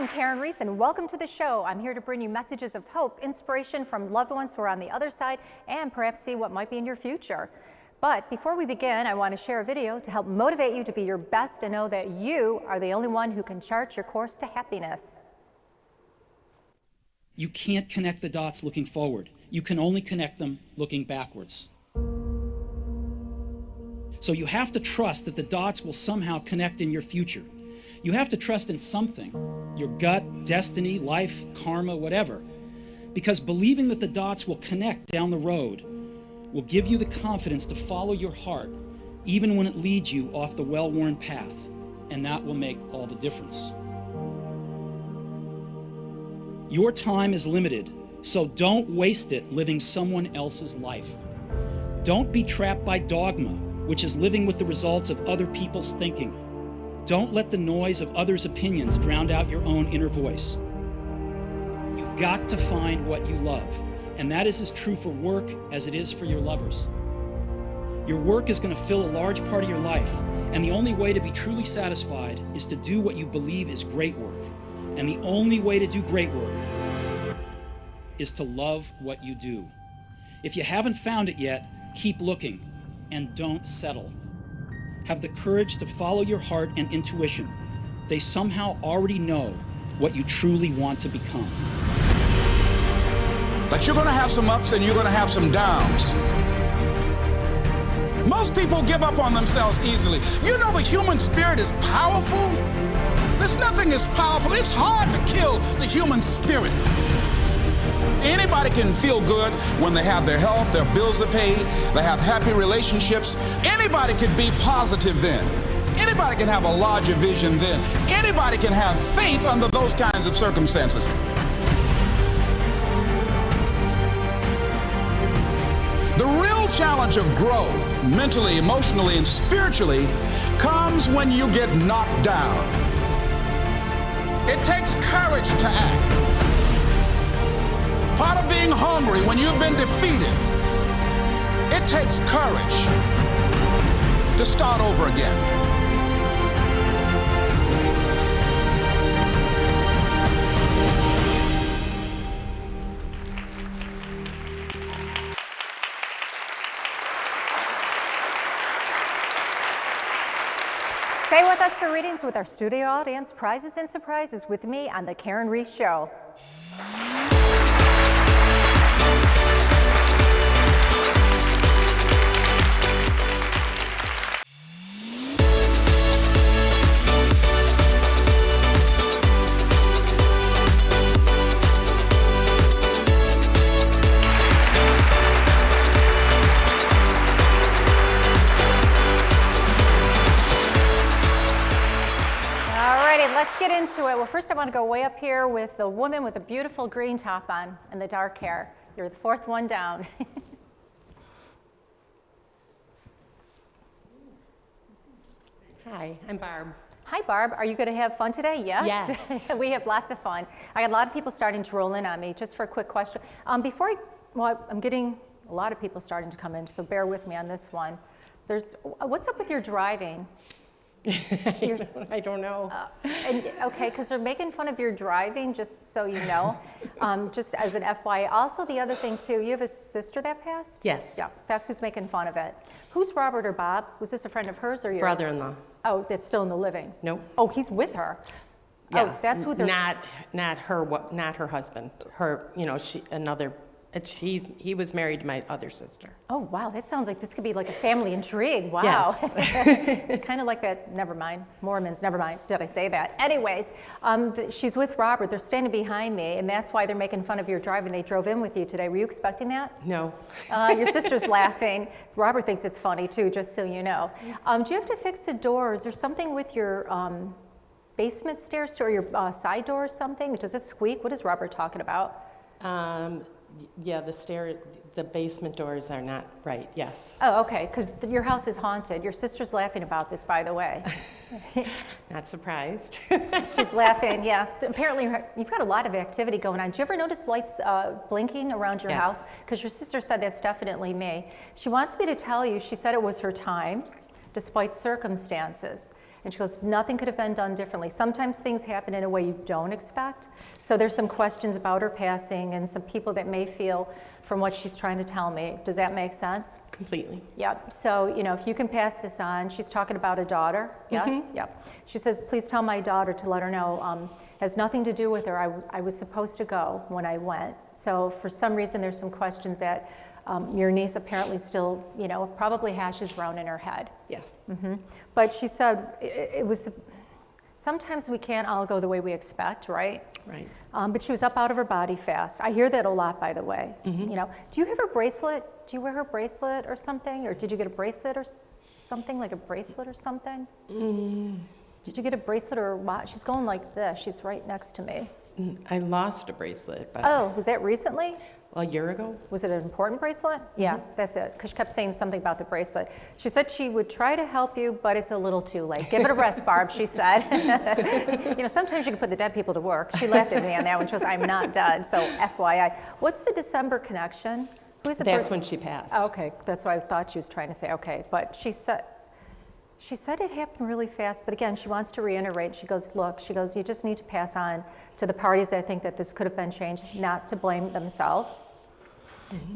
I'm Karyn Reece, and welcome to the show. I'm here to bring you messages of hope, inspiration from loved ones who are on the other side, and perhaps see what might be in your future. But before we begin, I want to share a video to help motivate you to be your best and know that you are the only one who can chart your course to happiness. You can't connect the dots looking forward. You can only connect them looking backwards. So you have to trust that the dots will somehow connect in your future. You have to trust in something, your gut, destiny, life, karma, whatever. Because believing that the dots will connect down the road will give you the confidence to follow your heart, even when it leads you off the well-worn path. And that will make all the difference. Your time is limited, so don't waste it living someone else's life. Don't be trapped by dogma, which is living with the results of other people's thinking. Don't let the noise of others' opinions drown out your own inner voice. You've got to find what you love, and that is as true for work as it is for your lovers. Your work is going to fill a large part of your life, and the only way to be truly satisfied is to do what you believe is great work. And the only way to do great work is to love what you do. If you haven't found it yet, keep looking and don't settle. Have the courage to follow your heart and intuition. They somehow already know what you truly want to become. But you're going to have some ups and you're going to have some downs. Most people give up on themselves easily. You know the human spirit is powerful. There's nothing as powerful. It's hard to kill the human spirit. Anybody can feel good when they have their health, their bills are paid, they have happy relationships. Anybody can be positive then. Anybody can have a larger vision then. Anybody can have faith under those kinds of circumstances. The real challenge of growth, mentally, emotionally, and spiritually, comes when you get knocked down. It takes courage to act. Part of being hungry when you've been defeated, it takes courage to start over again. Stay with us for readings with our studio audience, prizes and surprises with me on The Karyn Reece Show. Let's get into it. Well, first I want to go way up here with the woman with the beautiful green top on and the dark hair. You're the fourth one down. Hi, I'm Barb. Hi, Barb. Are you going to have fun today? Yes? Yes. We have lots of fun. I got a lot of people starting to roll in on me. Just for a quick question. I'm getting a lot of people starting to come in, so bear with me on this one. What's up with your driving? I don't know. Okay, because they're making fun of your driving, just so you know, just as an FYI. Also, the other thing, too, you have a sister that passed? Yes. Yeah, that's who's making fun of it. Who's Robert or Bob? Was this a friend of hers or yours? Brother-in-law. Oh, that's still in the living? Nope. Oh, he's with her? Yeah. Oh, that's who they're... Not her husband. Her, he was married to my other sister. Oh, wow, that sounds like this could be like a family intrigue. Wow. Yes. It's kind of like that, never mind, Mormons, never mind, did I say that? Anyways, she's with Robert, they're standing behind me, and that's why they're making fun of your driving. They drove in with you today. Were you expecting that? No. Your sister's laughing. Robert thinks it's funny too, just so you know. Do you have to fix the doors? There's something with your basement stairs or your side door or something? Does it squeak? What is Robert talking about? Yeah, the basement doors are not right, yes. Oh, okay, because your house is haunted. Your sister's laughing about this, by the way. Not surprised. She's laughing, yeah. Apparently, you've got a lot of activity going on. Do you ever notice lights blinking around your house? Because your sister said that's definitely me. She wants me to tell you, she said it was her time, despite circumstances. And she goes, nothing could have been done differently. Sometimes things happen in a way you don't expect. So there's some questions about her passing and some people that may feel from what she's trying to tell me. Does that make sense? Completely. Yep. So, you know, if you can pass this on, she's talking about a daughter. Yes? Yep. She says, please tell my daughter to let her know. Has nothing to do with her. I was supposed to go when I went. So for some reason, there's some questions that your niece apparently still, you know, probably hashes around in her head. Yes. But she said it was, sometimes we can't all go the way we expect, right? Right. But she was up out of her body fast. I hear that a lot, by the way. You know, do you have her bracelet? Do you wear her bracelet or something? Or did you get a bracelet or something, like a bracelet or something? Did you get a bracelet or what? She's going like this. She's right next to me. I lost a bracelet, but Oh, was that recently? a year ago. Was it an important bracelet? Yeah, that's it, because she kept saying something about the bracelet. She said she would try to help you, but it's a little too late. Give it a rest, Barb, she said. You know, sometimes you can put the dead people to work. She laughed at me on that one. She goes, I'm not dead, so FYI. What's the December connection? Who is the That's when she passed. Oh, okay, that's what I thought she was trying to say. Okay, but she said it happened really fast, but again, she wants to reiterate. She goes, look, she goes, you just need to pass on to the parties that think that this could have been changed, not to blame themselves.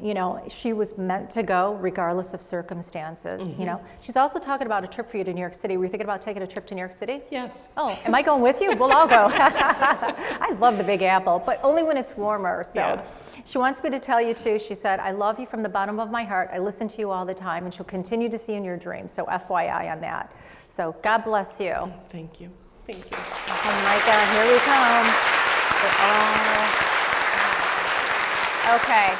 You know, she was meant to go regardless of circumstances, you know. She's also talking about a trip for you to New York City. Were you thinking about taking a trip to New York City? Yes. Oh, am I going with you? Well, I'll go. I love the Big Apple, but only when it's warmer, so. Yeah. She wants me to tell you too, she said, I love you from the bottom of my heart. I listen to you all the time, and she'll continue to see you in your dreams, so FYI on that. So God bless you. Thank you. Thank you. Oh my God, here we come. Okay.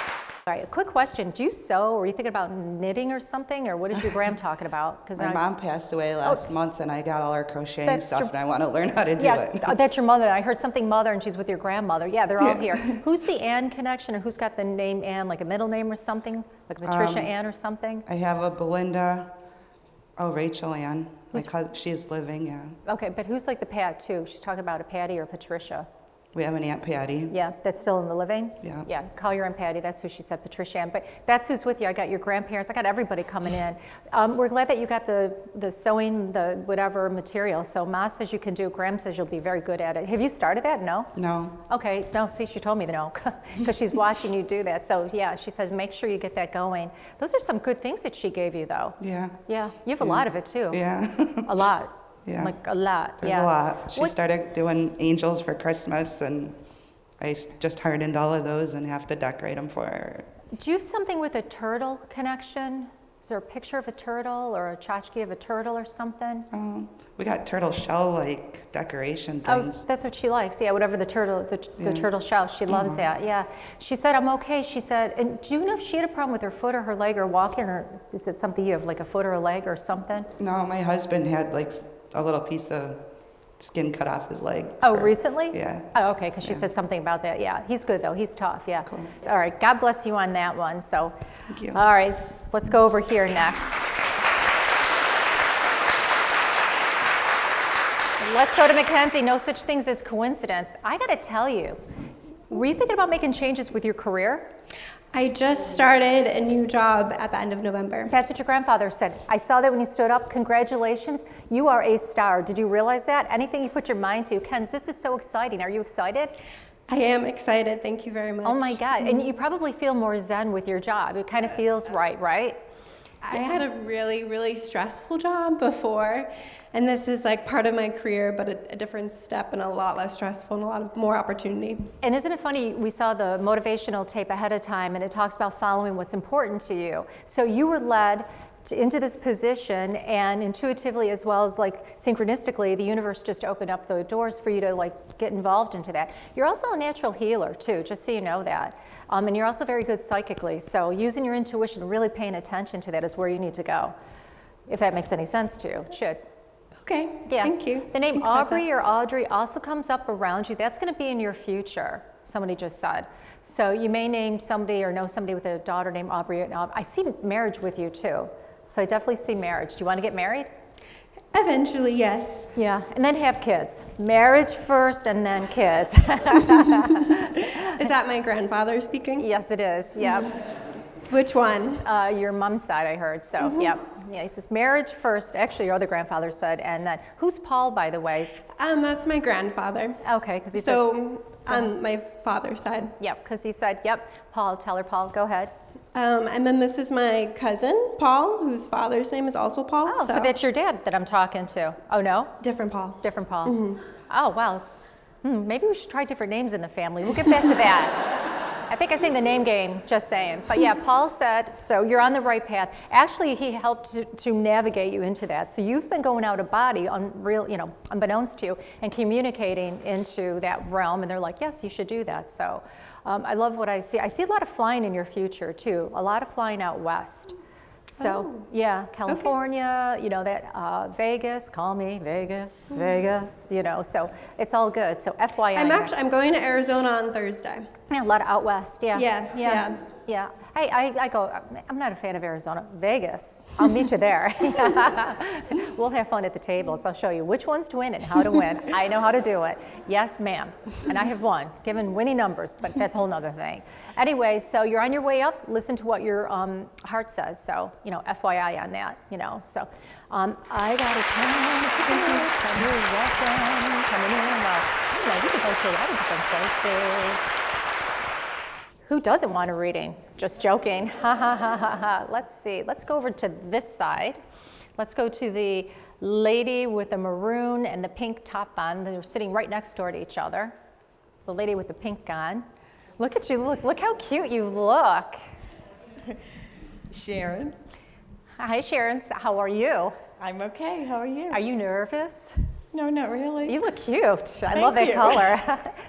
All right, a quick question. Do you sew, or are you thinking about knitting or something, or what is your gram talking about? Because My mom passed away last month, and I got all her crocheting stuff, and I want to learn how to do it. That's your mother. I heard something mother, and she's with your grandmother. Yeah, they're all here. Who's the Ann connection, or who's got the name Ann, like a middle name or something? Like Patricia Ann or something? I have a Belinda, Rachel Ann. My cousin, she's living, yeah. Okay, but who's like the Pat, too? She's talking about a Patty or Patricia. We have an Aunt Patty. Yeah, that's still in the living? Yeah. Yeah, call your Aunt Patty, that's who she said, Patricia Ann. But that's who's with you. I got your grandparents, I got everybody coming in. We're glad that you got the sewing, the whatever material. So Ma says you can do, Graham says you'll be very good at it. Have you started that? No? No. Okay, no, see, she told me no, because she's watching you do that. So yeah, she said make sure you get that going. Those are some good things that she gave you, though. Yeah. Yeah, you have a lot of it, too. Yeah. A lot. Yeah. Like a lot, There's yeah. a lot. She started doing angels for Christmas, and I just hardened all of those and have to decorate them for her. Do you have something with a turtle connection? Is there a picture of a turtle or a tchotchke of a turtle or something? We got turtle shell like decoration things. Oh, that's what she likes. Yeah, whatever the turtle shell. She loves that. Yeah. She said, I'm okay. She said, and do you know if she had a problem with her foot or her leg or walking, or is it something you have, like a foot or a leg or something? No, my husband had like a little piece of skin cut off his leg. Oh, recently? Yeah. Oh, okay, because she said something about that. Yeah, he's good though. He's tough. Yeah. Cool. All right. God bless you on that one. So, Thank you. All right. Let's go over here next. Let's go to Mackenzie. No such things as coincidence. I got to tell you, were you thinking about making changes with your career? I just started a new job at the end of November. That's what your grandfather said. I saw that when you stood up. Congratulations. You are a star. Did you realize that? Anything you put your mind to. Kenz, this is so exciting. Are you excited? I am excited. Thank you very much. Oh my God. And you probably feel more zen with your job. It kind of feels right, right? I had a really, really stressful job before, and this is like part of my career, but a different step and a lot less stressful and a lot of more opportunity. And isn't it funny, we saw the motivational tape ahead of time, and it talks about following what's important to you. So you were led into this position, and intuitively as well as like synchronistically, the universe just opened up the doors for you to like get involved into that. You're also a natural healer too, just so you know that. And you're also very good psychically. So using your intuition, really paying attention to that is where you need to go. If that makes any sense to you, it should. Okay, Yeah. thank you. The name Think about Aubrey that. or Audrey also comes up around you. That's going to be in your future, somebody just said. So you may name somebody or know somebody with a daughter named Aubrey. I see marriage with you too. So I definitely see marriage. Do you want to get married? Eventually, yes. Yeah, and then have kids. Marriage first and then kids. Is that my grandfather speaking? Yes, it is. Yep. Which one? Your mom's side, I heard. So, yep. Yeah, he says marriage first. Actually, your other grandfather said, and then who's Paul, by the way? That's my grandfather. Okay, because he So on my father's side. says, yep, because he said, yep, Paul, tell her, Paul, go ahead. And then this is my cousin, Paul, whose father's name is also Paul. Oh, so that's your dad that I'm talking to. Oh, no? Different Paul. Different Paul. Oh, wow. Maybe we should try different names in the family. We'll get back to that. I think I sang the name game, just saying. But yeah, Paul said, so you're on the right path. Actually, he helped to navigate you into that. So you've been going out of body, unbeknownst to you, and communicating into that realm. And they're like, yes, you should do that. So I love what I see. I see a lot of flying in your future, too. A lot of flying out west. So, yeah, California, that Vegas, call me Vegas, Vegas, so it's all good. So FYI. I'm going to Arizona on Thursday. Yeah, a lot of out west, yeah. Yeah. Hey, I go, I'm not a fan of Arizona. Vegas, I'll meet you there. We'll have fun at the tables. I'll show you which ones to win and how to win. I know how to do it. Yes, ma'am. And I have won, given winning numbers, but that's a whole nother thing. Anyway, so you're on your way up. Listen to what your heart says. So, FYI on that, So, I got a you're welcome, coming in. Well, you can go to a lot of different places. Who doesn't want a reading? Just joking. Ha ha ha ha ha. Let's see. Let's go over to this side. Let's go to the lady with the maroon and the pink top on. They're sitting right next door to each other. The lady with the pink on. Look at you. Look how cute you look. Sharon. Hi, Sharon. How are you? I'm okay. How are you? Are you nervous? No, not really. You look cute. I love that color.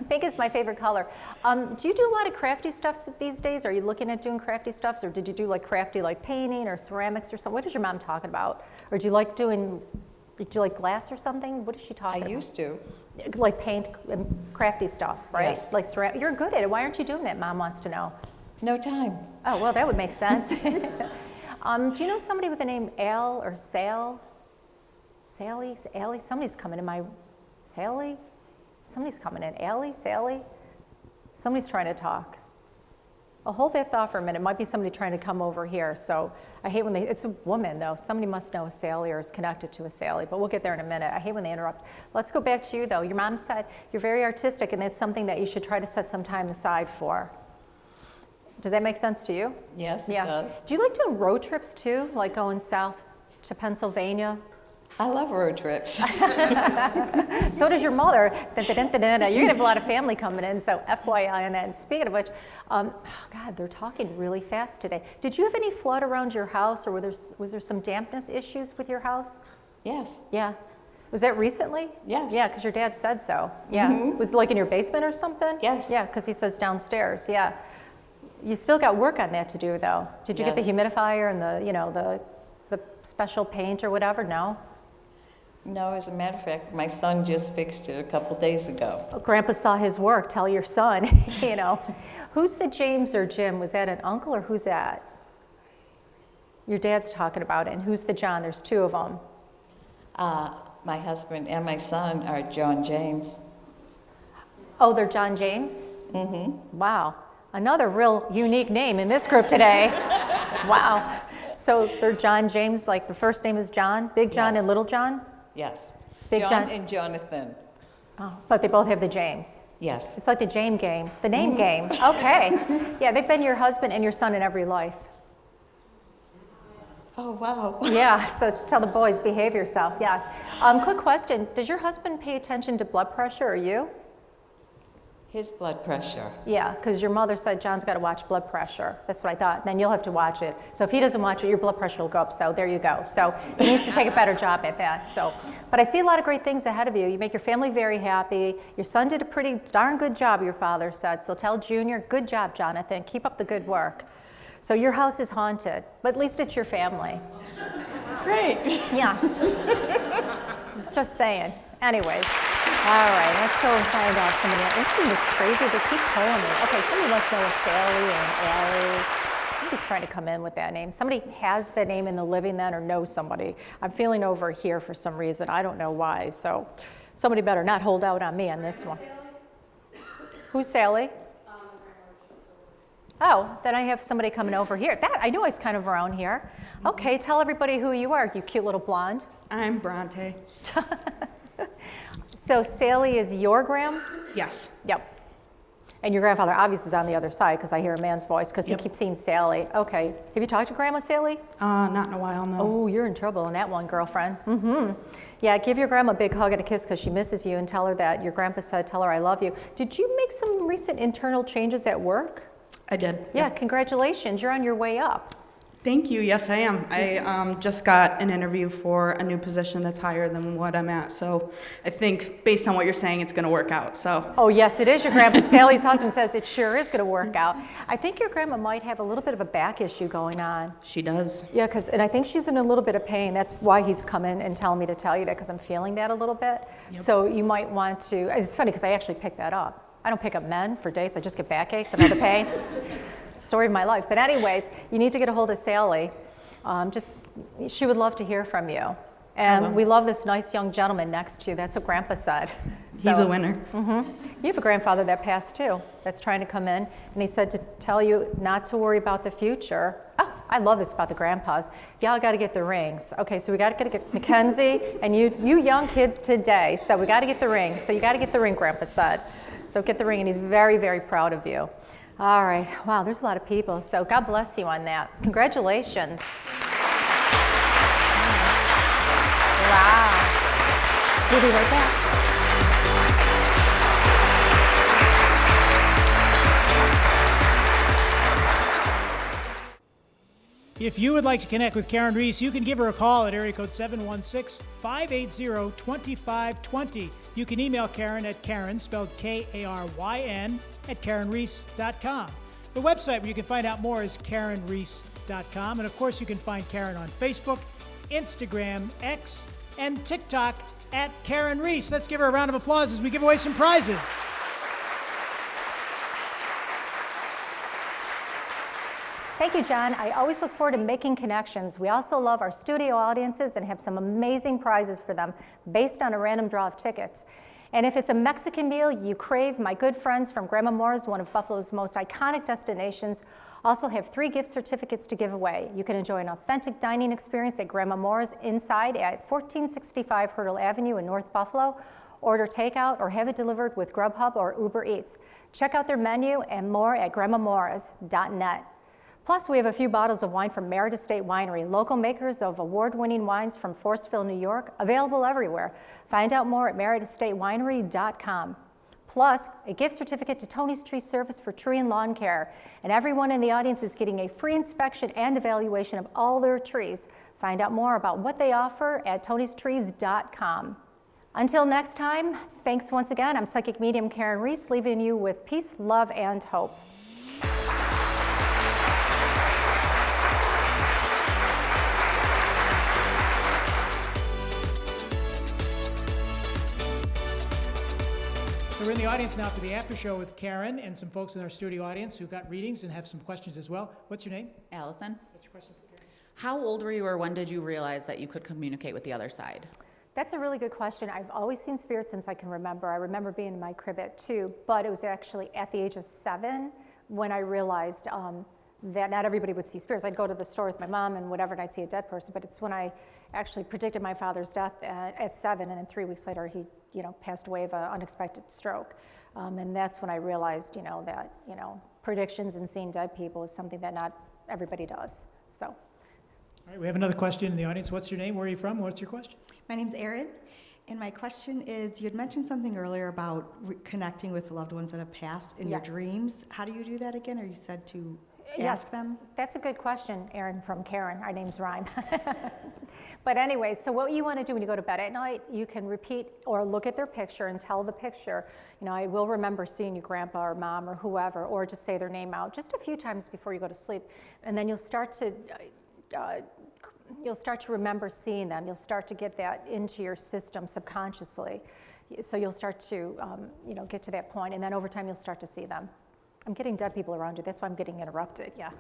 Pink is my favorite color. Do you do a lot of crafty stuff these days? Are you looking at doing crafty stuff, or did you do like crafty like painting or ceramics or something? What is your mom talking about? Or do you like glass or something? What is she talking about? I used to. Like paint and crafty stuff, right? Yes. Like ceramic. You're good at it. Why aren't you doing that? Mom wants to know. No time. Oh, well, that would make sense. Do you know somebody with the name Al or Sal? Sally, Allie, somebody's coming in my, Sally? Somebody's coming in, Allie, Sally? Somebody's trying to talk. I'll hold that thought for a minute. It might be somebody trying to come over here. So I hate when it's a woman though. Somebody must know a Sally or is connected to a Sally, but we'll get there in a minute. I hate when they interrupt. Let's go back to you though. Your mom said you're very artistic and that's something that you should try to set some time aside for. Does that make sense to you? Yes, it does. Do you like doing road trips too? Like going south to Pennsylvania? I love road trips. So does your mother. You're going to have a lot of family coming in, so FYI on that. And speaking of which, oh God, they're talking really fast today. Did you have any flood around your house, or was there some dampness issues with your house? Yes. Yeah. Was that recently? Yes. Yeah, because your dad said so. Yeah. Was it like in your basement or something? Yes. Yeah, because he says downstairs. Yeah. You still got work on that to do, though. Did you get the humidifier and the special paint or whatever? No? No, as a matter of fact, my son just fixed it a couple days ago. Oh, Grandpa saw his work. Tell your son, Who's the James or Jim? Was that an uncle or who's that? Your dad's talking about it. And who's the John? There's two of them. My husband and my son are John James. Oh, they're John James? Mm-hmm. Wow. Another real unique name in this group today. Wow. So they're John James, like the first name is John? Big John and Little John? Yes. Big John and Jonathan. Oh, but they both have the James. Yes. It's like the James game, the name game. Okay. Yeah, they've been your husband and your son in every life. Oh, wow. Yeah, so tell the boys, behave yourself, yes. Quick question, does your husband pay attention to blood pressure or you? His blood pressure. Yeah, because your mother said John's got to watch blood pressure. That's what I thought. Then you'll have to watch it. So if he doesn't watch it, your blood pressure will go up. So there you go. So he needs to take a better job at that. So, but I see a lot of great things ahead of you. You make your family very happy. Your son did a pretty darn good job, your father said. So tell Junior, good job, Jonathan. Keep up the good work. So your house is haunted, but at least it's your family. Great. Yes. Just saying. Anyways. All right, let's go and find out somebody else. This thing is crazy. They keep calling me. Okay, somebody must know a Sally or an Allie. Somebody's trying to come in with that name. Somebody has that name in the living then or knows somebody. I'm feeling over here for some reason. I don't know why. So somebody better not hold out on me on this one. Who's Sally? Oh, then I have somebody coming over here. I knew I was kind of around here. Okay, tell everybody who you are, you cute little blonde. I'm Bronte. So Sally is your gram? Yes. Yep. And your grandfather obviously is on the other side because I hear a man's voice because he keeps seeing Sally. Okay. Have you talked to Grandma Sally? Not in a while, no. Oh, you're in trouble on that one, girlfriend. Yeah, give your grandma a big hug and a kiss because she misses you and tell her that your grandpa said, tell her I love you. Did you make some recent internal changes at work? I did. Yeah, congratulations. You're on your way up. Thank you. Yes, I am. I just got an interview for a new position that's higher than what I'm at. So I think based on what you're saying, it's going to work out. So. Oh, yes, it is. Your grandpa. Sally's husband says it sure is going to work out. I think your grandma might have a little bit of a back issue going on. She does. Yeah, and I think she's in a little bit of pain. That's why he's come in and telling me to tell you that because I'm feeling that a little bit. Yep. So you might want to, it's funny because I actually picked that up. I don't pick up men for dates. I just get backaches and other pain. Story of my life. But anyways, you need to get a hold of Sally. She would love to hear from you. And we love this nice young gentleman next to you. That's what Grandpa said. So, he's a winner. You have a grandfather that passed too, that's trying to come in. And he said to tell you not to worry about the future. Oh, I love this about the grandpas. Y'all got to get the rings. Okay, so we got to get Mackenzie and you young kids today. So we got to get the ring. So you got to get the ring, Grandpa said. So get the ring, and he's very, very proud of you. All right. Wow, there's a lot of people. So God bless you on that. Congratulations. Wow. We'll be right back. If you would like to connect with Karyn Reece, you can give her a call at area code 716-580-2520. You can email Karyn at Karyn, spelled Karyn, at KarynReece.com. The website where you can find out more is KarynReece.com. And of course, you can find Karyn on Facebook, Instagram, X, and TikTok at Karyn Reece. Let's give her a round of applause as we give away some prizes. Thank you, John. I always look forward to making connections. We also love our studio audiences and have some amazing prizes for them based on a random draw of tickets. And if it's a Mexican meal you crave, my good friends from Grandma Moore's, one of Buffalo's most iconic destinations, also have 3 gift certificates to give away. You can enjoy an authentic dining experience at Grandma Moore's inside at 1465 Hurdle Avenue in North Buffalo. Order takeout or have it delivered with Grubhub or Uber Eats. Check out their menu and more at grandmamoores.net. Plus, we have a few bottles of wine from Merritt Estate Winery, local makers of award-winning wines from Forestville, New York, available everywhere. Find out more at merrittestatewinery.com. Plus, a gift certificate to Tony's Tree Service for tree and lawn care. And everyone in the audience is getting a free inspection and evaluation of all their trees. Find out more about what they offer at tonystrees.com. Until next time, thanks once again. I'm psychic medium Karyn Reece, leaving you with peace, love, and hope. So we're in the audience now for the after show with Karyn and some folks in our studio audience who've got readings and have some questions as well. What's your name? Allison. What's your question for Karyn? How old were you, or when did you realize that you could communicate with the other side? That's a really good question. I've always seen spirits since I can remember. I remember being in my crib at 2, but it was actually at the age of 7 when I realized that not everybody would see spirits. I'd go to the store with my mom and whatever, and I'd see a dead person, but it's when I actually predicted my father's death at 7, and then 3 weeks later he, passed away of an unexpected stroke. And that's when I realized, that, predictions and seeing dead people is something that not everybody does, so. All right, we have another question in the audience. What's your name? Where are you from? What's your question? My name's Erin, and my question is, you had mentioned something earlier about connecting with loved ones that have passed in your dreams. How do you do that again? Or you said to ask them? That's a good question, Erin from Karyn. Our names rhyme. But anyway, so what you want to do when you go to bed at night, you can repeat or look at their picture and tell the picture, I will remember seeing you, Grandpa or Mom or whoever, or just say their name out just a few times before you go to sleep. And then you'll start to remember seeing them. You'll start to get that into your system subconsciously. So you'll start to, get to that point, and then over time you'll start to see them. I'm getting dead people around you. That's why I'm getting interrupted. Yeah. All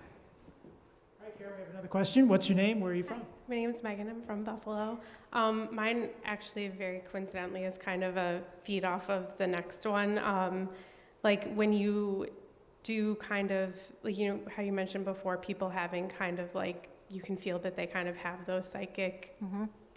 right, Karyn, we have another question. What's your name? Where are you from? My name is Megan. I'm from Buffalo. Mine actually, very coincidentally, is kind of a feed off of the next one. Like when you do kind of, like, you know, how you mentioned before, people having kind of like, you can feel that they kind of have those psychic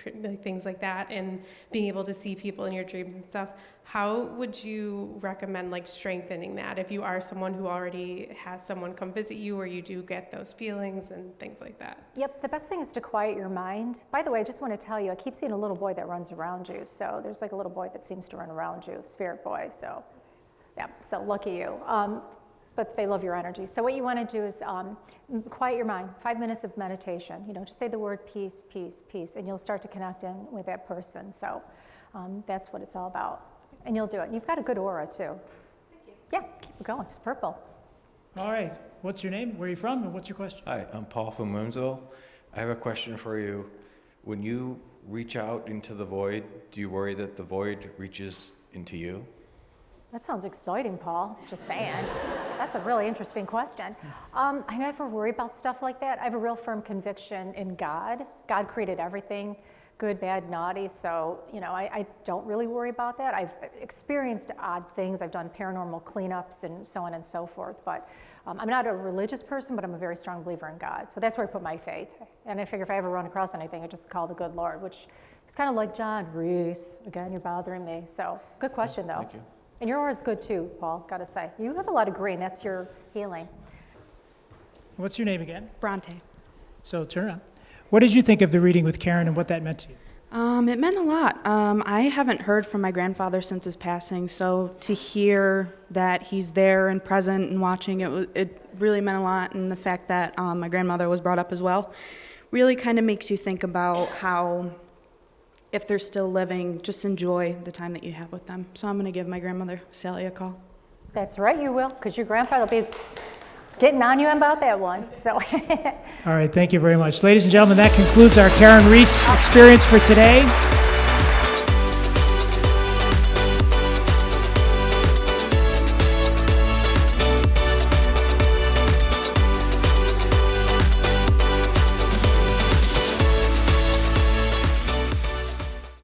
like, things like that, and being able to see people in your dreams and stuff. How would you recommend like strengthening that if you are someone who already has someone come visit you, or you do get those feelings and things like that? Yep, the best thing is to quiet your mind. By the way, I just want to tell you, I keep seeing a little boy that runs around you. So there's like a little boy that seems to run around you, spirit boy. So yeah, so lucky you. But they love your energy. So what you want to do is quiet your mind, 5 minutes of meditation. You know, just say the word peace, peace, peace, and you'll start to connect in with that person. So that's what it's all about. And you'll do it. And you've got a good aura, too. Thank you. Yeah, keep it going. It's purple. All right. What's your name? Where are you from? And what's your question? Hi, I'm Paul from Wilmsville. I have a question for you. When you reach out into the void, do you worry that the void reaches into you? That sounds exciting, Paul. Just saying. That's a really interesting question. I never worry about stuff like that. I have a real firm conviction in God. God created everything, good, bad, naughty. So, you know, I don't really worry about that. I've experienced odd things. I've done paranormal cleanups and so on and so forth. But I'm not a religious person, but I'm a very strong believer in God. So that's where I put my faith. And I figure if I ever run across anything, I just call the good Lord, which is kind of like John Reece. Again, you're bothering me. So good question, though. Thank you. And your aura is good too, Paul, gotta say. You have a lot of green, that's your healing. What's your name again? Bronte. So turn around. What did you think of the reading with Karyn and what that meant to you? It meant a lot. I haven't heard from my grandfather since his passing, so to hear that he's there and present and watching, it really meant a lot. And the fact that my grandmother was brought up as well really kind of makes you think about how, if they're still living, just enjoy the time that you have with them. So I'm going to give my grandmother, Sally, a call. That's right, you will, because your grandfather will be getting on you about that one. So. All right, thank you very much. Ladies and gentlemen, that concludes our Karyn Reece experience for today.